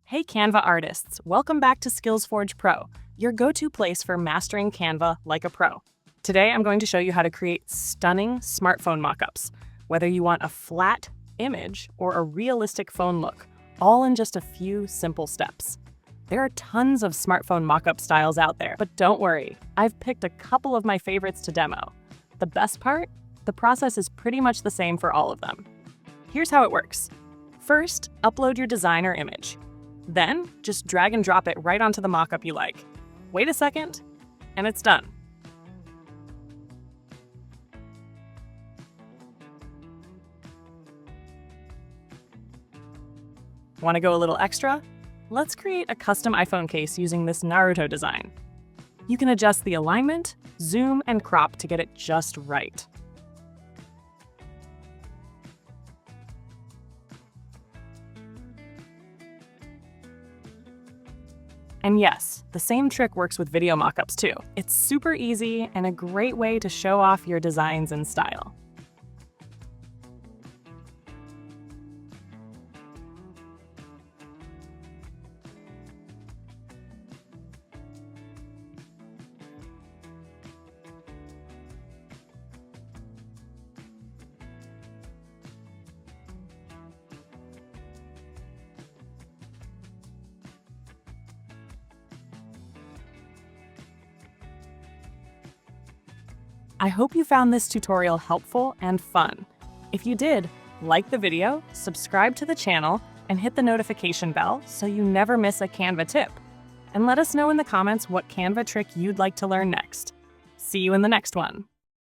Hey Canva artists, welcome back to SkillsForge Pro, your go-to place for mastering Canva like a pro. Today I'm going to show you how to create stunning smartphone mockups, whether you want a flat image or a realistic phone look, all in just a few simple steps. There are tons of smartphone mockup styles out there, but don't worry, I've picked a couple of my favorites to demo. The best part? The process is pretty much the same for all of them. Here's how it works. First, upload your design or image. Then, just drag and drop it right onto the mockup you like. Wait a second, and it's done. Want to go a little extra? Let's create a custom iPhone case using this Naruto design. You can adjust the alignment, zoom, and crop to get it just right. And yes, the same trick works with video mockups too. It's super easy and a great way to show off your designs and style. I hope you found this tutorial helpful and fun. If you did, like the video, subscribe to the channel, and hit the notification bell so you never miss a Canva tip. And let us know in the comments what Canva trick you'd like to learn next. See you in the next one.